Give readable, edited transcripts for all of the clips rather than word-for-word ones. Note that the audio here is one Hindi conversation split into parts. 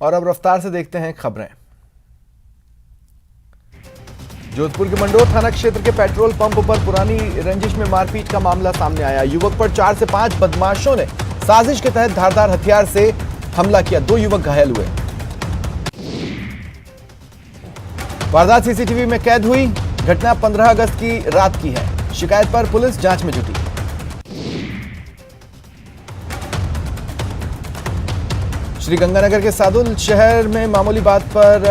और अब रफ्तार से देखते हैं खबरें। जोधपुर के मंडोर थाना क्षेत्र के पेट्रोल पंप पर पुरानी रंजिश में मारपीट का मामला सामने आया। युवक पर 4 से 5 बदमाशों ने साजिश के तहत धारदार हथियार से हमला किया। 2 युवक घायल हुए। वारदात सीसीटीवी में कैद हुई। घटना 15 अगस्त की रात की है। शिकायत पर पुलिस जांच में जुटी। श्री गंगानगर के सादुल शहर में मामूली बात पर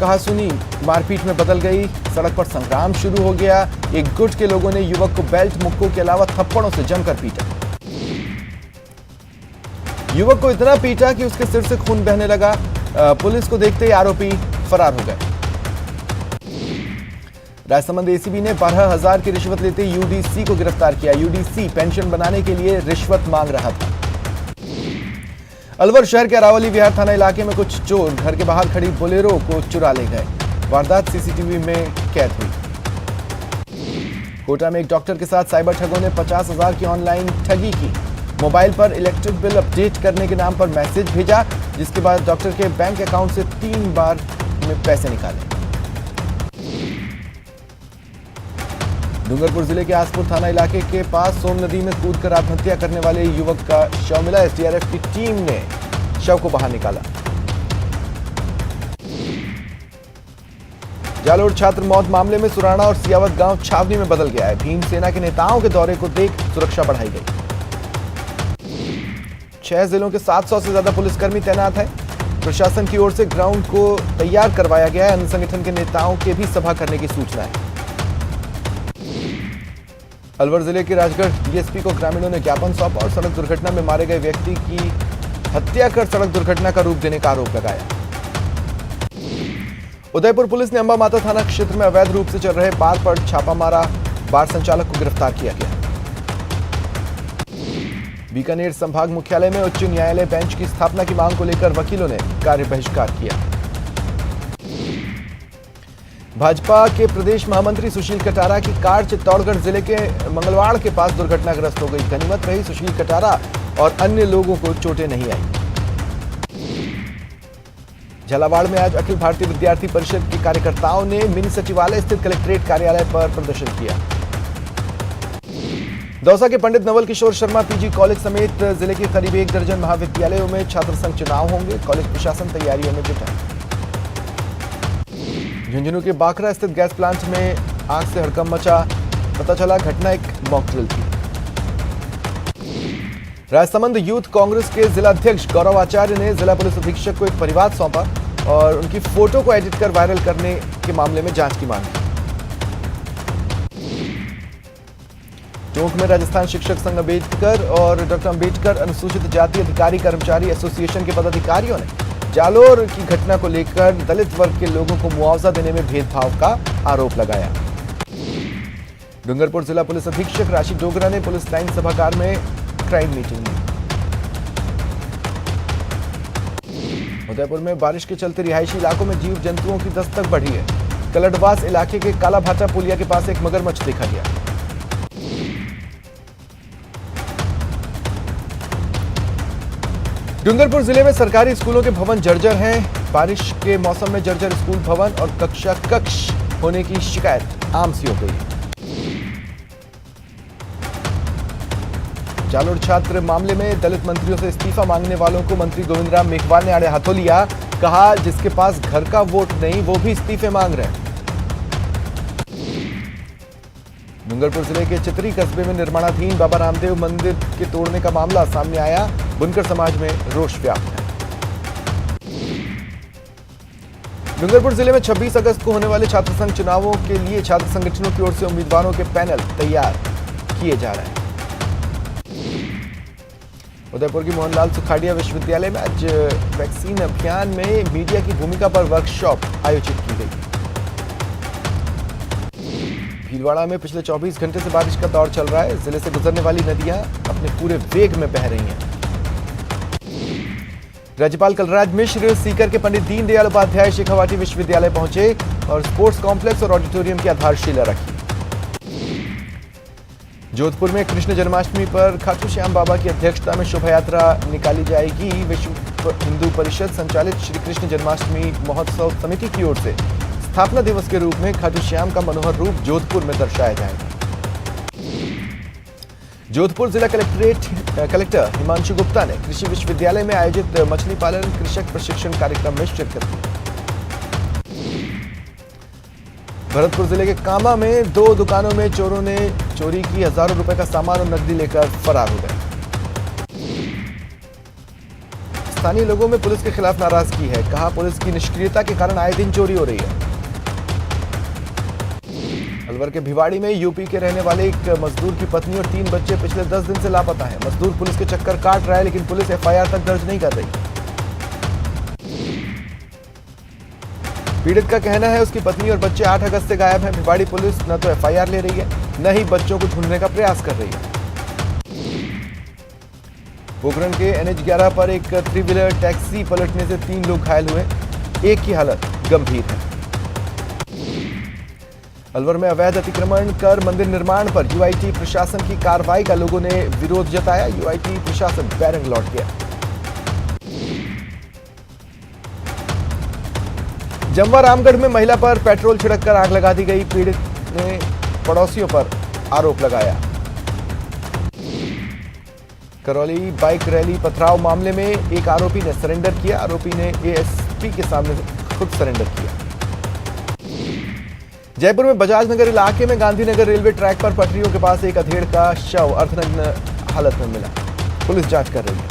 कहासुनी मारपीट में बदल गई। सड़क पर संग्राम शुरू हो गया। एक गुट के लोगों ने युवक को बेल्ट, मुक्कों के अलावा थप्पड़ों से जमकर पीटा। युवक को इतना पीटा कि उसके सिर से खून बहने लगा। पुलिस को देखते ही आरोपी फरार हो गए। राजसमंद एसीबी ने 12,000 की रिश्वत लेते यूडीसी को गिरफ्तार किया। यूडीसी पेंशन बनाने के लिए रिश्वत मांग रहा था। अलवर शहर के अरावली विहार थाना इलाके में कुछ चोर घर के बाहर खड़ी बोलेरो को चुरा ले गए। वारदात सीसीटीवी में कैद हुई। कोटा में एक डॉक्टर के साथ साइबर ठगों ने 50,000 की ऑनलाइन ठगी की। मोबाइल पर इलेक्ट्रिक बिल अपडेट करने के नाम पर मैसेज भेजा, जिसके बाद डॉक्टर के बैंक अकाउंट से 3 बार में पैसे निकाले। डूंगरपुर जिले के आसपुर थाना इलाके के पास सोम नदी में कूदकर आत्महत्या करने वाले युवक का शव मिला। एसडीआरएफ की टीम ने शव को बाहर निकाला। जालोर छात्र मौत मामले में सुराना और सियावत गांव छावनी में बदल गया है। भीमसेना के नेताओं के दौरे को देख सुरक्षा बढ़ाई गई। 6 जिलों के 700 से ज्यादा पुलिसकर्मी तैनात है। प्रशासन की ओर से ग्राउंड को तैयार करवाया गया है। अन्य संगठन के नेताओं के भी सभा करने की सूचना है। अलवर जिले के राजगढ़ डीएसपी को ग्रामीणों ने ज्ञापन सौंपा और सड़क दुर्घटना में मारे गए व्यक्ति की हत्या कर सड़क दुर्घटना का रूप देने का आरोप लगाया। उदयपुर पुलिस ने अंबा माता थाना क्षेत्र में अवैध रूप से चल रहे बार पर छापा मारा। बार संचालक को गिरफ्तार किया गया। बीकानेर संभाग मुख्यालय में उच्च न्यायालय बेंच की स्थापना की मांग को लेकर वकीलों ने कार्य बहिष्कार किया। भाजपा के प्रदेश महामंत्री सुशील कटारा की कार चित्तौड़गढ़ जिले के मंगलवाड़ के पास दुर्घटनाग्रस्त हो गई। गनीमत रही सुशील कटारा और अन्य लोगों को चोटें नहीं आई। झालावाड़ में आज अखिल भारतीय विद्यार्थी परिषद के कार्यकर्ताओं ने मिनी सचिवालय स्थित कलेक्ट्रेट कार्यालय पर प्रदर्शन किया। दौसा के पंडित नवल किशोर शर्मा पीजी कॉलेज समेत जिले के करीब 1 दर्जन महाविद्यालयों में छात्र संघ चुनाव होंगे। कॉलेज प्रशासन तैयारियों में जुटा है। झुंझुनू के बाखरा स्थित गैस प्लांट में आग से हड़कंप मचा। पता चला घटना एक मॉकड्रिल थी। राजसमंद यूथ कांग्रेस के जिला अध्यक्ष गौरव आचार्य ने जिला पुलिस अधीक्षक को एक परिवाद सौंपा और उनकी फोटो को एडिट कर वायरल करने के मामले में जांच की मांग की। टोंक में राजस्थान शिक्षक संघ अम्बेडकर और डॉक्टर अम्बेडकर अनुसूचित जाति अधिकारी कर्मचारी एसोसिएशन के पदाधिकारियों ने जालोर की घटना को लेकर दलित वर्ग के लोगों को मुआवजा देने में भेदभाव का आरोप लगाया। डूंगरपुर जिला पुलिस अधीक्षक राशि डोगरा ने पुलिस लाइन सभागार में क्राइम मीटिंग ली। उदयपुर में बारिश के चलते रिहायशी इलाकों में जीव जंतुओं की दस्तक बढ़ी है। कलडवास इलाके के कालाभाटा पुलिया के पास एक मगरमच्छ देखा गया। डूंगरपुर जिले में सरकारी स्कूलों के भवन जर्जर हैं। बारिश के मौसम में जर्जर स्कूल भवन और कक्षा कक्ष होने की शिकायत आम सी हो गई है। जालोर छात्र मामले में दलित मंत्रियों से इस्तीफा मांगने वालों को मंत्री गोविंद राम मेघवाल ने आड़े हाथों लिया। कहा जिसके पास घर का वोट नहीं वो भी इस्तीफे मांग रहे हैं। डूंगरपुर जिले के चितरी कस्बे में निर्माणाधीन बाबा रामदेव मंदिर के तोड़ने का मामला सामने आया। बुनकर समाज में रोष व्याप्त है। डूंगरपुर जिले में 26 अगस्त को होने वाले छात्र संघ चुनावों के लिए छात्र संगठनों की ओर से उम्मीदवारों के पैनल तैयार किए जा रहे हैं। उदयपुर की मोहनलाल सुखाड़िया विश्वविद्यालय में आज वैक्सीन अभियान में मीडिया की भूमिका पर वर्कशॉप आयोजित की गई। भीलवाड़ा में पिछले 24 घंटे से बारिश का दौर चल रहा है। जिले से गुजरने वाली नदियां अपने पूरे वेग में बह रही हैं। राज्यपाल कलराज मिश्र सीकर के पंडित दीनदयाल उपाध्याय शेखावाटी विश्वविद्यालय पहुंचे और स्पोर्ट्स कॉम्प्लेक्स और ऑडिटोरियम की आधारशिला रखी। जोधपुर में कृष्ण जन्माष्टमी पर खाटू श्याम बाबा की अध्यक्षता में शोभा यात्रा निकाली जाएगी। विश्व हिंदू परिषद संचालित श्री कृष्ण जन्माष्टमी महोत्सव समिति की ओर से स्थापना दिवस के रूप में खाटू श्याम का मनोहर रूप जोधपुर में दर्शाया जाएगा। जोधपुर जिला कलेक्टर हिमांशु गुप्ता ने कृषि विश्वविद्यालय में आयोजित मछली पालन कृषक प्रशिक्षण कार्यक्रम में शिरकत की। भरतपुर जिले के कामा में 2 दुकानों में चोरों ने चोरी की, हजारों रुपए का सामान और नकदी लेकर फरार हो गए। स्थानीय लोगों में पुलिस के खिलाफ नाराजगी है, कहा पुलिस की निष्क्रियता के कारण आए दिन चोरी हो रही है। अलवर के भिवाड़ी में यूपी के रहने वाले एक मजदूर की पत्नी और 3 बच्चे पिछले 10 दिन से लापता हैं। मजदूर पुलिस के चक्कर काट रहा है, लेकिन पुलिस एफआईआर तक दर्ज नहीं कर रही। पीड़ित का कहना है उसकी पत्नी और बच्चे 8 अगस्त से गायब हैं। भिवाड़ी पुलिस न तो एफआईआर ले रही है, न ही बच्चों को ढूंढने का प्रयास कर रही है। पोखरण के NH 11 पर एक 3 व्हीलर टैक्सी पलटने से 3 लोग घायल हुए, एक की हालत गंभीर है। अलवर में अवैध अतिक्रमण कर मंदिर निर्माण पर यूआईटी प्रशासन की कार्रवाई का लोगों ने विरोध जताया। यूआईटी प्रशासन बैरंग लौट गया। जमवा रामगढ़ में महिला पर पेट्रोल छिड़ककर आग लगा दी गई। पीड़ित ने पड़ोसियों पर आरोप लगाया। करौली बाइक रैली पथराव मामले में एक आरोपी ने सरेंडर किया। आरोपी ने एएसपी के सामने खुद सरेंडर किया। जयपुर में बजाज नगर इलाके में गांधीनगर रेलवे ट्रैक पर पटरियों के पास एक अधेड़ का शव अर्धनग्न हालत में मिला। पुलिस जांच कर रही है।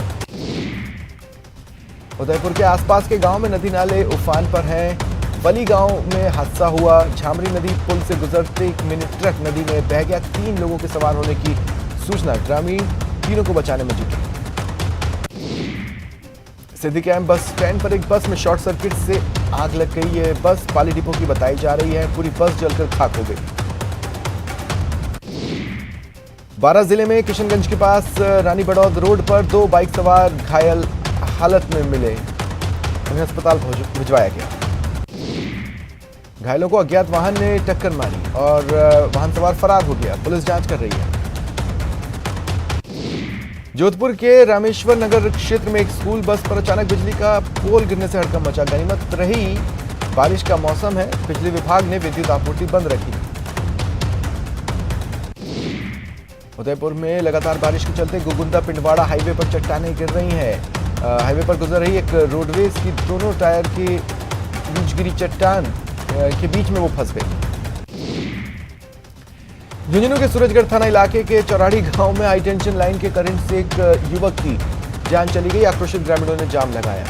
उदयपुर के आसपास के गांव में नदी नाले उफान पर हैं। बली गांव में हादसा हुआ। झामरी नदी पुल से गुजरते एक मिनी ट्रक नदी में बह गया। 3 लोगों के सवार होने की सूचना, ग्रामीण तीनों को बचाने में जुटे। सिद्धि कैंप बस स्टैंड पर एक बस में शॉर्ट सर्किट से आग लग गई है। बस पाली डिपो की बताई जा रही है। पूरी बस जलकर खाक हो गई। 12 जिले में किशनगंज के पास रानी बड़ौद रोड पर 2 बाइक सवार घायल हालत में मिले, उन्हें अस्पताल भिजवाया गया। घायलों को अज्ञात वाहन ने टक्कर मारी और वाहन सवार फरार हो गया। पुलिस जांच कर रही है। जोधपुर के रामेश्वर नगर क्षेत्र में एक स्कूल बस पर अचानक बिजली का पोल गिरने से हड़कंप मचा। गनीमत रही बारिश का मौसम है, बिजली विभाग ने विद्युत आपूर्ति बंद रखी। उदयपुर में लगातार बारिश के चलते गोगुंदा पिंडवाड़ा हाईवे पर चट्टानें गिर रही हैं। हाईवे पर गुजर रही एक रोडवेज की दोनों टायर के बीच गिरी चट्टान के बीच में वो फंस गई। झुंझुनू के सूरजगढ़ थाना इलाके के चौराड़ी गांव में हाई टेंशन लाइन के करंट से एक युवक की जान चली गई। आक्रोशित ग्रामीणों ने जाम लगाया।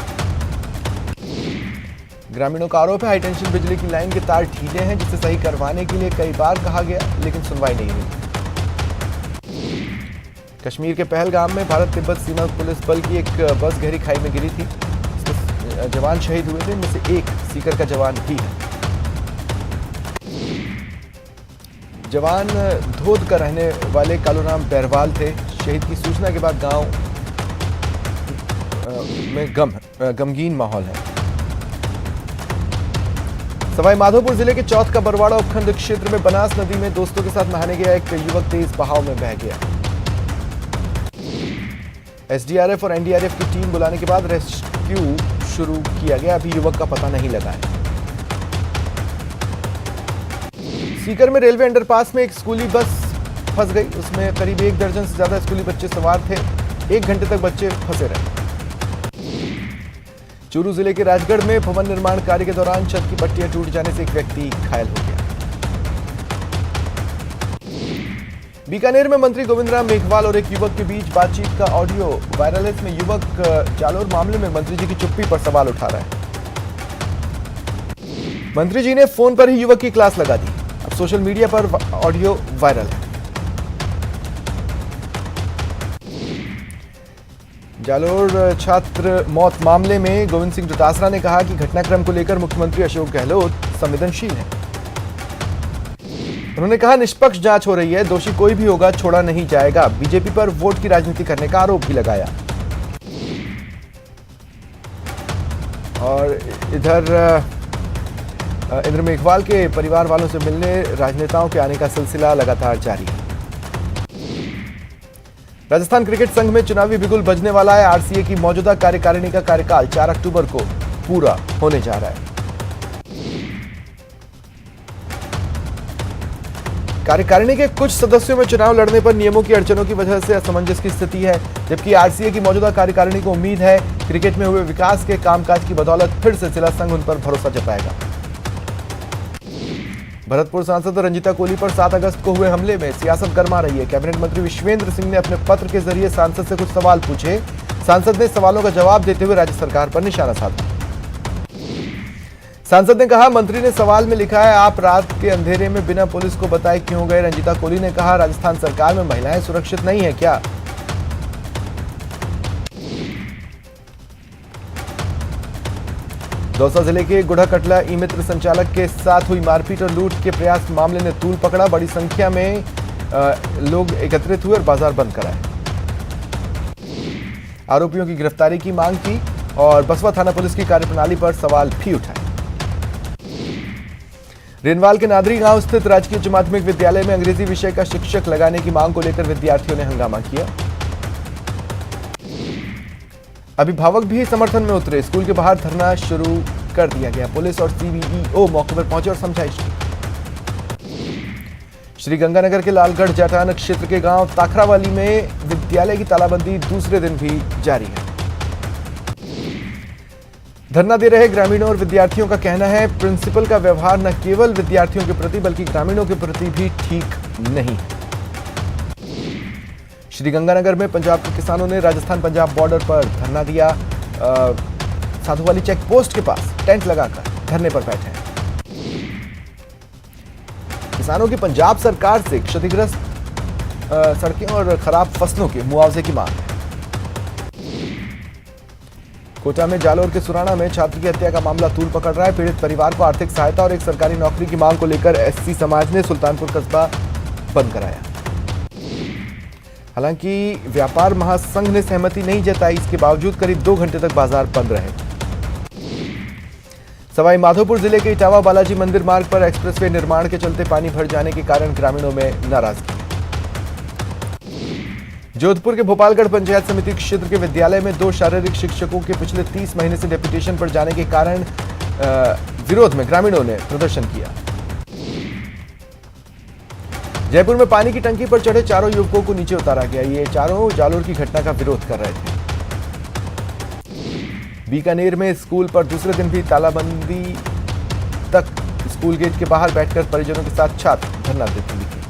ग्रामीणों का आरोप है हाई टेंशन बिजली की लाइन के तार ढीले हैं, जिसे सही करवाने के लिए कई बार कहा गया, लेकिन सुनवाई नहीं हुई। कश्मीर के पहलगाम में भारत तिब्बत सीमा पुलिस बल की एक बस गहरी खाई में गिरी थी। जवान शहीद हुए थे, इनमें से एक सीकर का जवान भी है। जवान धोद का रहने वाले कालूराम बैरवाल थे। शहीद की सूचना के बाद गांव में गमगीन माहौल है। सवाई माधोपुर जिले के चौथ का बरवाड़ा उपखंड क्षेत्र में बनास नदी में दोस्तों के साथ नहाने गया एक युवक तेज बहाव में बह गया। एसडीआरएफ और एनडीआरएफ की टीम बुलाने के बाद रेस्क्यू शुरू किया गया। अभी युवक का पता नहीं लगा है। सीकर में रेलवे अंडरपास में एक स्कूली बस फंस गई। उसमें करीब 1 दर्जन से ज्यादा स्कूली बच्चे सवार थे। 1 घंटे तक बच्चे फंसे रहे। चूरू जिले के राजगढ़ में भवन निर्माण कार्य के दौरान छत की पट्टियां टूट जाने से एक व्यक्ति घायल हो गया। बीकानेर में मंत्री गोविंद राम मेघवाल और एक युवक के बीच बातचीत का ऑडियो वायरल है। इसमें युवक जालोर मामले में मंत्री जी की चुप्पी पर सवाल उठा रहा है। मंत्री जी ने फोन पर ही युवक की क्लास लगा दी। अब सोशल मीडिया पर ऑडियो वायरल है। जालोर छात्र मौत मामले में गोविंद सिंह डोटासरा ने कहा कि घटनाक्रम को लेकर मुख्यमंत्री अशोक गहलोत संवेदनशील हैं। उन्होंने कहा निष्पक्ष जांच हो रही है, दोषी कोई भी होगा छोड़ा नहीं जाएगा। बीजेपी पर वोट की राजनीति करने का आरोप भी लगाया। और इधर इंद्र मेघवाल के परिवार वालों से मिलने राजनेताओं के आने का सिलसिला लगातार जारी है। राजस्थान क्रिकेट संघ में चुनावी बिगुल बजने वाला है। आरसीए की मौजूदा कार्यकारिणी का कार्यकाल 4 अक्टूबर को पूरा होने जा रहा है। कार्यकारिणी के कुछ सदस्यों में चुनाव लड़ने पर नियमों की अड़चनों की वजह से असमंजस की स्थिति है, जबकि आरसीए की मौजूदा कार्यकारिणी को उम्मीद है क्रिकेट में हुए विकास के कामकाज की बदौलत फिर से जिला संघ उन पर भरोसा जताएगा। भरतपुर सांसद रंजीता कोहली पर 7 अगस्त को हुए हमले में सियासत गर्मा रही है। कैबिनेट मंत्री विश्वेंद्र सिंह ने अपने पत्र के जरिए सांसद से कुछ सवाल पूछे। सांसद ने सवालों का जवाब देते हुए राज्य सरकार पर निशाना साधा। सांसद ने कहा, मंत्री ने सवाल में लिखा है, आप रात के अंधेरे में बिना पुलिस को बताए क्यों गए। रंजीता कोहली ने कहा, राजस्थान सरकार में महिलाएं सुरक्षित नहीं है क्या? दौसा जिले के गुढ़ाकटला ई मित्र संचालक के साथ हुई मारपीट और लूट के प्रयास मामले ने तूल पकड़ा। बड़ी संख्या में लोग एकत्रित हुए और बाजार बंद कराए। आरोपियों की गिरफ्तारी की मांग की और बसवा थाना पुलिस की कार्यप्रणाली पर सवाल भी उठाए। रेनवाल के नादरी गांव स्थित राजकीय उच्च माध्यमिक विद्यालय में अंग्रेजी विषय का शिक्षक लगाने की मांग को लेकर विद्यार्थियों ने हंगामा किया। अभिभावक भी समर्थन में उतरे। स्कूल के बाहर धरना शुरू कर दिया गया। पुलिस और सीबीईओ मौके पर पहुंचे और समझाइश की। श्रीगंगानगर के लालगढ़ जाटान क्षेत्र के गांव ताखरावाली में विद्यालय की तालाबंदी दूसरे दिन भी जारी है। धरना दे रहे ग्रामीणों और विद्यार्थियों का कहना है, प्रिंसिपल का व्यवहार न केवल विद्यार्थियों के प्रति बल्कि ग्रामीणों के प्रति भी ठीक नहीं है। श्रीगंगानगर में पंजाब के किसानों ने राजस्थान पंजाब बॉर्डर पर धरना दिया। साधुवाली चेक पोस्ट के पास टेंट लगाकर धरने पर बैठे हैं। किसानों की पंजाब सरकार से क्षतिग्रस्त सड़कें और खराब फसलों के मुआवजे की मांग है। कोटा में जालोर के सुराना में छात्र की हत्या का मामला तूल पकड़ रहा है। पीड़ित परिवार को आर्थिक सहायता और एक सरकारी नौकरी की मांग को लेकर एससी समाज ने सुल्तानपुर कस्बा बंद कराया। हालांकि व्यापार महासंघ ने सहमति नहीं जताई, इसके बावजूद करीब 2 घंटे तक बाजार बंद रहे। सवाई माधोपुर जिले के इटावा बालाजी मंदिर मार्ग पर एक्सप्रेसवे निर्माण के चलते पानी भर जाने के कारण ग्रामीणों में नाराजगी। जोधपुर के भोपालगढ़ पंचायत समिति क्षेत्र के विद्यालय में 2 शारीरिक शिक्षकों के पिछले 30 महीने से डेपुटेशन पर जाने के कारण विरोध में ग्रामीणों ने प्रदर्शन किया। जयपुर में पानी की टंकी पर चढ़े 4 युवकों को नीचे उतारा गया। ये चारों जालोर की घटना का विरोध कर रहे थे। बीकानेर में स्कूल पर दूसरे दिन भी तालाबंदी तक स्कूल गेट के बाहर बैठकर परिजनों के साथ छात्र धरना देते दिखे।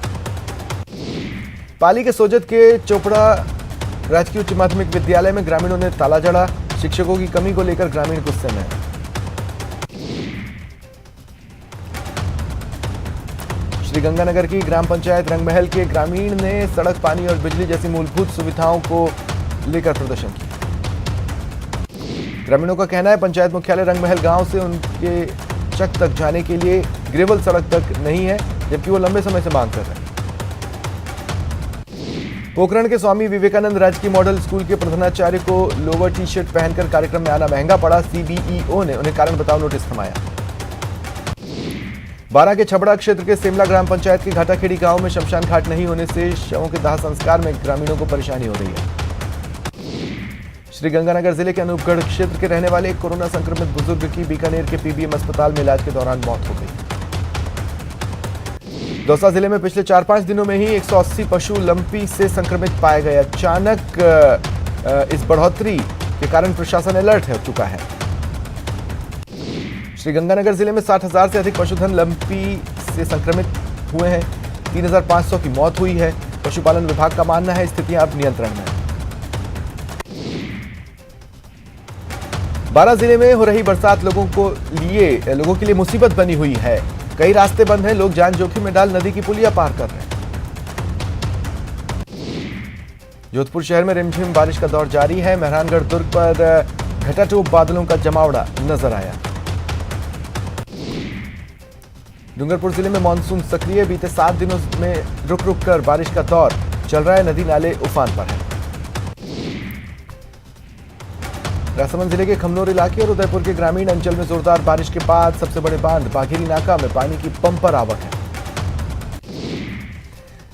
पाली के सोजत के चोपड़ा राजकीय उच्च माध्यमिक विद्यालय में ग्रामीणों ने ताला जड़ा। शिक्षकों की कमी को लेकर ग्रामीण गुस्से में। श्रीगंगानगर की ग्राम पंचायत रंगमहल के ग्रामीण ने सड़क, पानी और बिजली जैसी मूलभूत सुविधाओं को लेकर प्रदर्शन किया। ग्रामीणों का कहना है, पंचायत मुख्यालय रंगमहल गांव से उनके चक तक जाने के लिए ग्रेवल सड़क तक नहीं है, जबकि वो लंबे समय से मांग कर रहे हैं। पोखरण के स्वामी विवेकानंद राजकीय मॉडल स्कूल के प्रधानाचार्य को लोअर टी शर्ट पहनकर कार्यक्रम में आना महंगा पड़ा। सीबीईओ ने उन्हें कारण बताओ नोटिस थमाया। बारां के छबड़ा क्षेत्र के सेमला ग्राम पंचायत के घाटाखेड़ी गांव में शमशान घाट नहीं होने से शवों के दाह संस्कार में ग्रामीणों को परेशानी हो रही है। श्रीगंगानगर जिले के अनूपगढ़ क्षेत्र के रहने वाले एक कोरोना संक्रमित बुजुर्ग की बीकानेर के पीबीएम अस्पताल में इलाज के दौरान मौत हो गई। दौसा जिले में पिछले 4-5 दिनों में ही 180 पशु लंपी से संक्रमित पाए गए। अचानक इस बढ़ोतरी के कारण प्रशासन अलर्ट हो चुका है। श्रीगंगानगर जिले में 60,000 से अधिक पशुधन लंपी से संक्रमित हुए हैं। 3,500 की मौत हुई है। पशुपालन विभाग का मानना है स्थितियां अब नियंत्रण में है। बारां जिले में हो रही बरसात लोगों के लिए मुसीबत बनी हुई है। कई रास्ते बंद हैं, लोग जान जोखिम में डाल नदी की पुलिया पार कर रहे हैं। जोधपुर शहर में रिमझिम बारिश का दौर जारी है। मेहरानगढ़ दुर्ग पर घटाटोप बादलों का जमावड़ा नजर आया। डूंगरपुर जिले में मानसून सक्रिय। बीते 7 दिनों में रुक रुक कर बारिश का दौर चल रहा है। नदी नाले उफान पर है। राजसमंद जिले के खमनोर इलाके और उदयपुर के ग्रामीण अंचल में जोरदार बारिश के बाद सबसे बड़े बांध बाघेरी नाका में पानी की पंपर आवक है।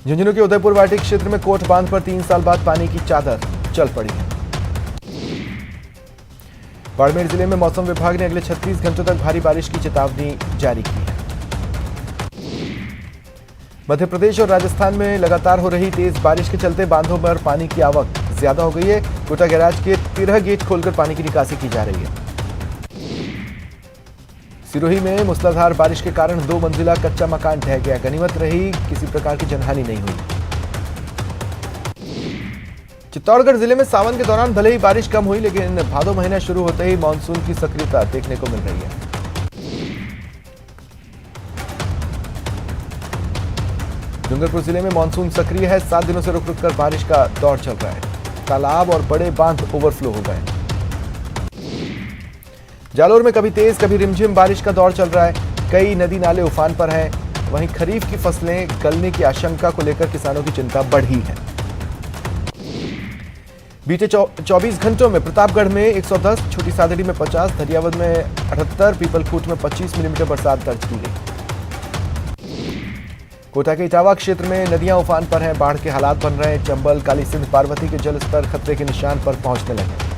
झुंझुनू के उदयपुर वाटी क्षेत्र में कोट बांध पर 3 साल बाद पानी की चादर चल पड़ी है। बाड़मेर जिले में मौसम विभाग ने अगले 36 घंटों तक भारी बारिश की चेतावनी जारी की है। मध्य प्रदेश और राजस्थान में लगातार हो रही तेज बारिश के चलते बांधों पर पानी की आवक ज्यादा हो गई है। कोटा बैराज के 13 गेट खोलकर पानी की निकासी की जा रही है। सिरोही में मूसलाधार बारिश के कारण 2 मंजिला कच्चा मकान ढह गया। गनीमत रही किसी प्रकार की जनहानि नहीं हुई। चित्तौड़गढ़ जिले में सावन के दौरान भले ही बारिश कम हुई, लेकिन भादो महीना शुरू होते ही मानसून की सक्रियता देखने को मिल रही है। डूंगरपुर जिले में मानसून सक्रिय है। 7 दिनों से रुक रुक कर बारिश का दौर चल रहा है। तालाब और बड़े बांध ओवरफ्लो हो गए। जालोर में कभी तेज कभी रिमझिम बारिश का दौर चल रहा है। कई नदी नाले उफान पर हैं। वहीं खरीफ की फसलें गलने की आशंका को लेकर किसानों की चिंता बढ़ी है। बीते 24 घंटों में प्रतापगढ़ में 110, छोटी सादड़ी में 50, धरियावद में 78, पीपलखूट में 25 मिलीमीटर बरसात दर्ज की गई। कोटा के इटावा क्षेत्र में नदियां उफान पर हैं। बाढ़ के हालात बन रहे हैं। चंबल, काली सिंध, पार्वती के जल स्तर खतरे के निशान पर पहुंचने लगे।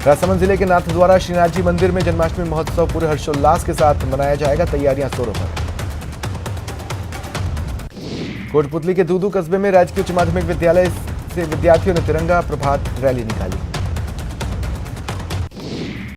राजसमंद जिले के नाथद्वारा श्रीनाथ जी मंदिर में जन्माष्टमी महोत्सव पूरे हर्षोल्लास के साथ मनाया जाएगा। तैयारियां जोरों पर। कोटपुतली के दूदू कस्बे में राजकीय उच्च माध्यमिक विद्यालय से विद्यार्थियों ने तिरंगा प्रभात रैली निकाली।